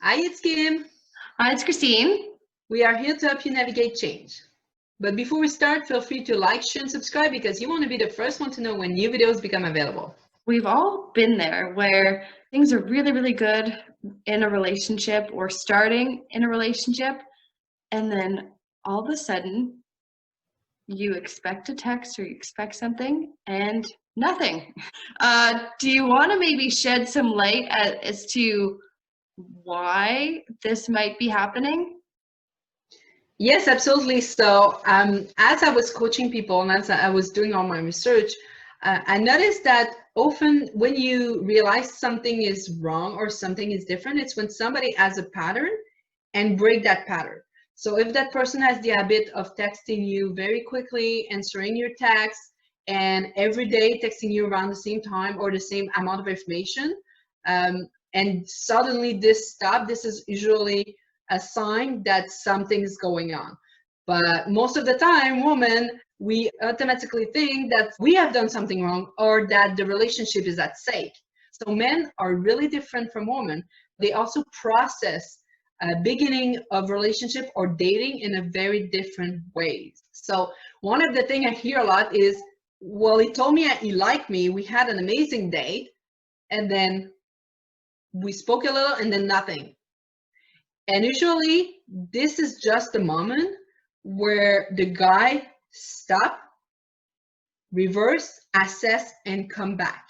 Hi, it's Kim. Hi, it's Christine. We are here to help you navigate change. But before we start, feel free to like, share, and subscribe because you want to be the first one to know when new videos become available. We've all been there where things are really, really good in a relationship or starting in a relationship, and then all of a sudden you expect a text or you expect something and nothing. Do you want to maybe shed some light as to why this might be happening? Yes, absolutely. So, as I was coaching people and as I was doing all my research, I noticed that often when you realize something is wrong or something is different, it's when somebody has a pattern and break that pattern. So if that person has the habit of texting you very quickly, answering your text, and every day texting you around the same time or the same amount of information, and suddenly this stop, this is usually a sign that something is going on. But most of the time, women, we automatically think that we have done something wrong or that the relationship is at stake. So men are really different from women. They also process beginning of relationship or dating in a very different ways. So one of the things I hear a lot is, well, he told me he liked me. We had an amazing date, and then we spoke a little, and then nothing. And usually, this is just a moment where the guy stop, reverse, assess, and come back.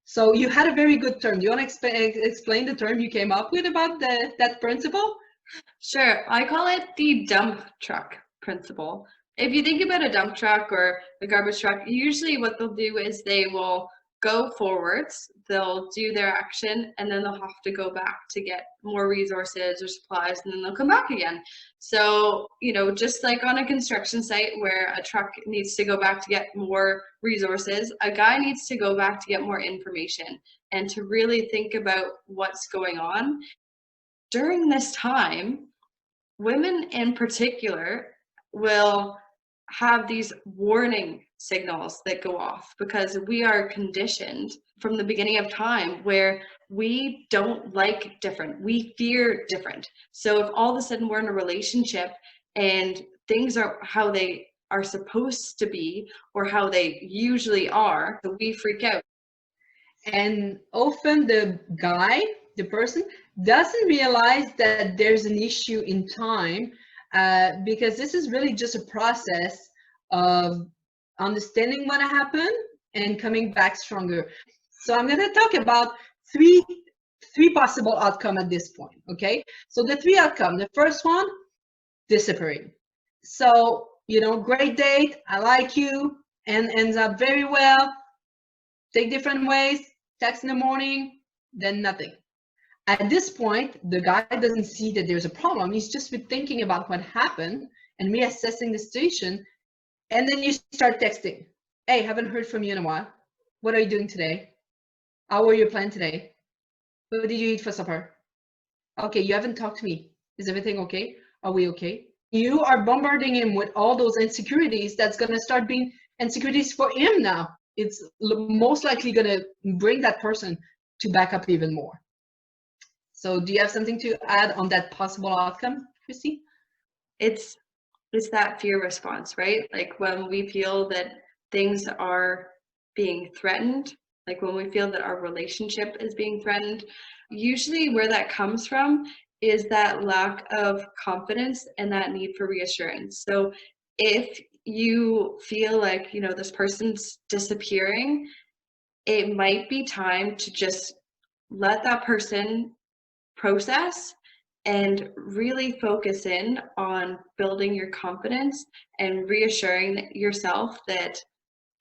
So you had a very good term. Do you want to explain the term you came up with about that principle? Sure, I call it the dump truck principle. If you think about a dump truck or a garbage truck, usually what they'll do is they will go forwards, they'll do their action, and then they'll have to go back to get more resources or supplies, and then they'll come back again. So, just like on a construction site where a truck needs to go back to get more resources, a guy needs to go back to get more information and to really think about what's going on. During this time, women in particular will have these warning signals that go off because we are conditioned from the beginning of time where we don't like different, we fear different. So if all of a sudden we're in a relationship and things are how they are supposed to be or how they usually are, we freak out. And often the guy, the person, doesn't realize that there's an issue in time because this is really just a process of understanding what happened and coming back stronger. So I'm going to talk about three three possible outcome at this point. Okay, so the three outcome. The first one, disappearing. So great date, I like you, and ends up very well. Take different ways, text in the morning, then nothing. At this point, the guy doesn't see that there's a problem. He's just been thinking about what happened and reassessing the situation. And then you start texting. Hey, haven't heard from you in a while. What are you doing today? How were your plan today? What did you eat for supper? Okay, you haven't talked to me. Is everything okay? Are we okay? You are bombarding him with all those insecurities that's going to start being insecurities for him now. It's most likely going to bring that person to back up even more. So do you have something to add on that possible outcome, Christy? It's that fear response, right? Like when we feel that things are being threatened, like when we feel that our relationship is being threatened, usually where that comes from is that lack of confidence and that need for reassurance. So if you feel like, this person's disappearing, it might be time to just let that person process and really focus in on building your confidence and reassuring yourself that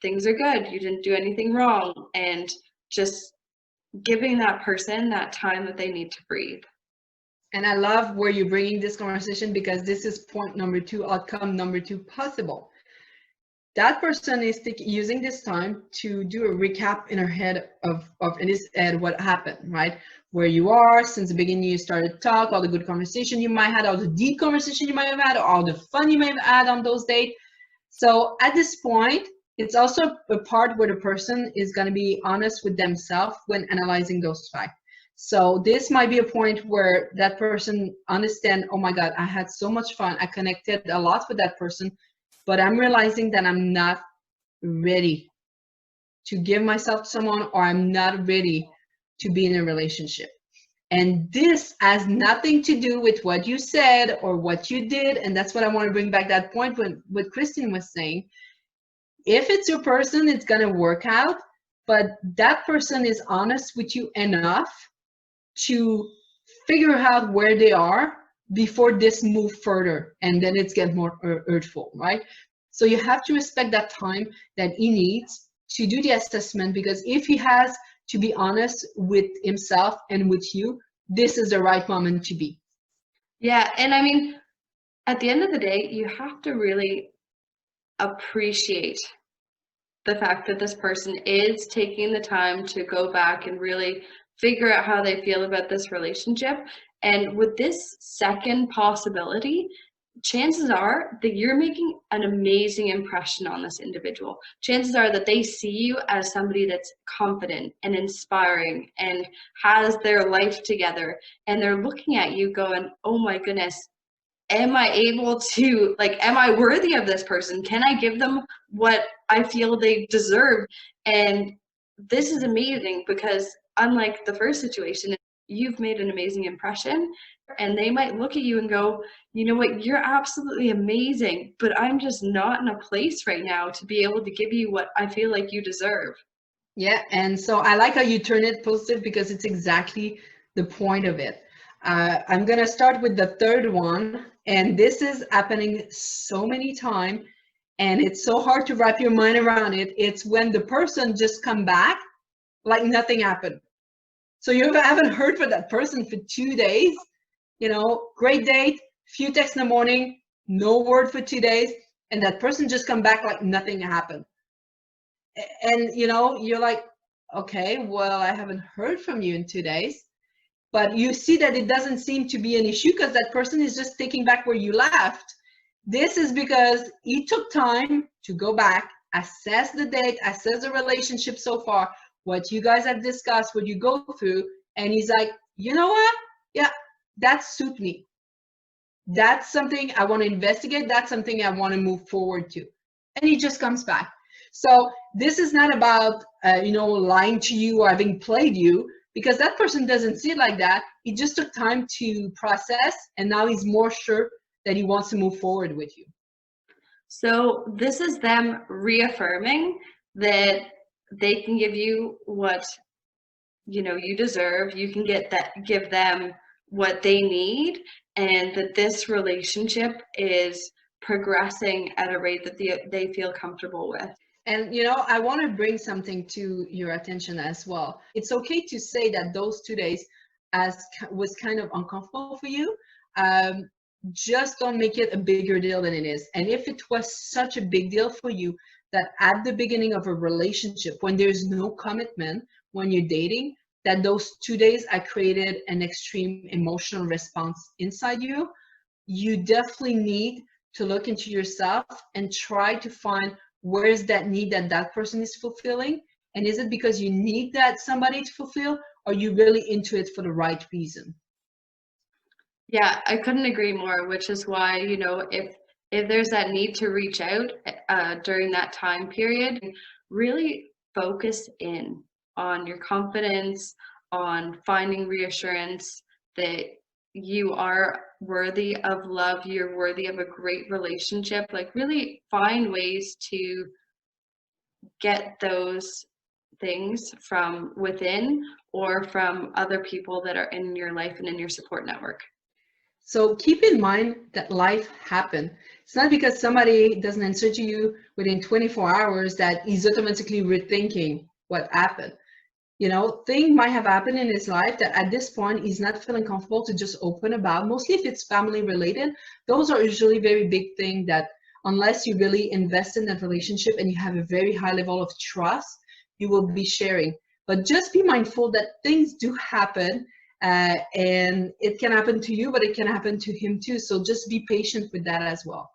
things are good, you didn't do anything wrong, and just giving that person that time that they need to breathe. And I love where you're bringing this conversation because this is point number two, outcome number two possible. That person is using this time to do a recap in her head of in his head what happened, right? Where you are since the beginning, you started to talk, all the good conversation you might have, all the deep conversation you might have had, all the fun you may have had on those dates. So at this point, it's also a part where the person is going to be honest with themselves when analyzing those facts. So this might be a point where that person understand, oh my God, I had so much fun. I connected a lot with that person, but I'm realizing that I'm not ready to give myself to someone, or I'm not ready to be in a relationship. And this has nothing to do with what you said or what you did. And that's what I want to bring back that point when what Christine was saying. If it's your person, it's going to work out, but that person is honest with you enough to figure out where they are before this move further, and then it's get more hurtful, right? So you have to respect that time that he needs to do the assessment, because if he has to be honest with himself and with you, this is the right moment to be. Yeah, and I mean, at the end of the day, you have to really appreciate the fact that this person is taking the time to go back and really figure out how they feel about this relationship. And with this second possibility, chances are that you're making an amazing impression on this individual. Chances are that they see you as somebody that's confident and inspiring and has their life together. And they're looking at you going, oh my goodness, am I able to, like, am I worthy of this person? Can I give them what I feel they deserve? And this is amazing because unlike the first situation, you've made an amazing impression, and they might look at you and go, you know what, you're absolutely amazing, but I'm just not in a place right now to be able to give you what I feel like you deserve. Yeah, and so I like how you turn it positive, because it's exactly the point of it. I'm gonna start with the third one, and this is happening so many times, and it's so hard to wrap your mind around it. It's when the person just come back like nothing happened. So you haven't heard from that person for 2 days, great date, few texts in the morning, no word for 2 days, and that person just come back like nothing happened. And you're like, okay, well, I haven't heard from you in 2 days, but you see that it doesn't seem to be an issue because that person is just taking back where you left. This is because he took time to go back, assess the date, assess the relationship so far, what you guys have discussed, what you go through, and he's like, you know what? Yeah, that suits me. That's something I want to investigate. That's something I want to move forward to. And he just comes back. So this is not about, lying to you or having played you, because that person doesn't see it like that. He just took time to process, and now he's more sure that he wants to move forward with you. So this is them reaffirming that they can give you what you deserve. You can give them what they need, and that this relationship is progressing at a rate that they feel comfortable with. And I want to bring something to your attention as well. It's okay to say that those 2 days was kind of uncomfortable for you. Just don't make it a bigger deal than it is. And if it was such a big deal for you that at the beginning of a relationship, when there's no commitment, when you're dating, that those 2 days I created an extreme emotional response inside you, you definitely need to look into yourself and try to find where is that need that person is fulfilling, and is it because you need that somebody to fulfill, or are you really into it for the right reason? Yeah, I couldn't agree more, which is why, if there's that need to reach out during that time period, really focus in on your confidence, on finding reassurance that you are worthy of love, you're worthy of a great relationship. Like, really find ways to get those things from within or from other people that are in your life and in your support network. So keep in mind that life happened. It's not because somebody doesn't answer to you within 24 hours that he's automatically rethinking what happened. Thing might have happened in his life that at this point he's not feeling comfortable to just open about. Mostly if it's family related, those are usually very big things that unless you really invest in that relationship and you have a very high level of trust, you will be sharing. But just be mindful that things do happen, and it can happen to you, but it can happen to him too. So just be patient with that as well.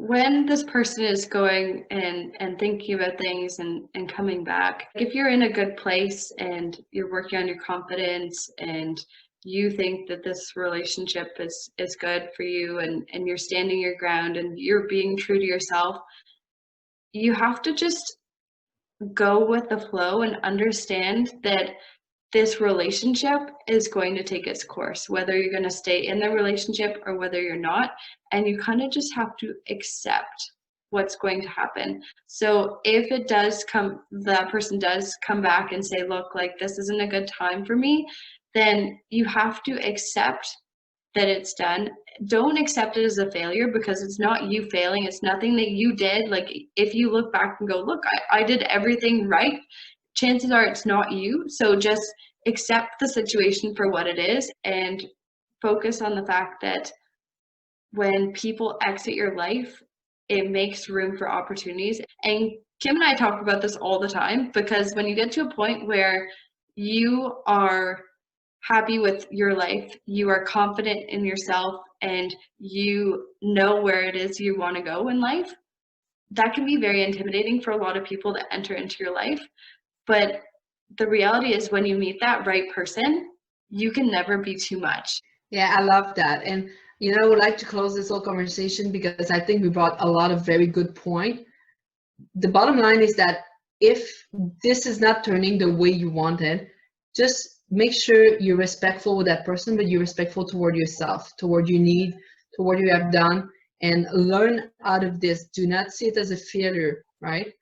when this person is going and thinking about things and coming back, if you're in a good place and you're working on your confidence and you think that this relationship is good for you and you're standing your ground and you're being true to yourself, you have to just go with the flow and understand that this relationship is going to take its course, whether you're going to stay in the relationship or whether you're not. And you kind of just have to accept what's going to happen. So if it does come, the person does come back and say, look, like this isn't a good time for me, then you have to accept that it's done. Don't accept it as a failure, because it's not you failing. It's nothing that you did. Like if you look back and go, look, I did everything right, chances are it's not you. So just accept the situation for what it is and focus on the fact that when people exit your life, it makes room for opportunities. And Kim and I talk about this all the time, because when you get to a point where you are happy with your life, you are confident in yourself, and you know where it is you want to go in life, that can be very intimidating for a lot of people that enter into your life. But the reality is, when you meet that right person, you can never be too much. Yeah, I love that. And I would like to close this whole conversation because I think we brought a lot of very good point. The bottom line is that if this is not turning the way you wanted, just make sure you're respectful with that person, but you're respectful toward yourself, toward your need, toward what you have done, and learn out of this. Do not see it as a failure, right?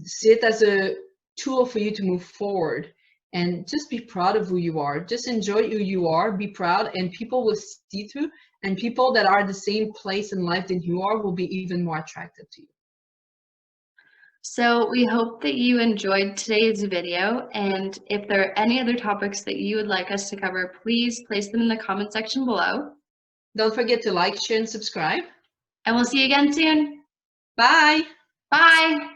See it as a tool for you to move forward, and just be proud of who you are. Just enjoy who you are, be proud, and people will see through, and people that are the same place in life than you are will be even more attractive to you. So we hope that you enjoyed today's video, and if there are any other topics that you would like us to cover, please place them in the comment section below. Don't forget to like, share, and subscribe. And we'll see you again soon. Bye. Bye.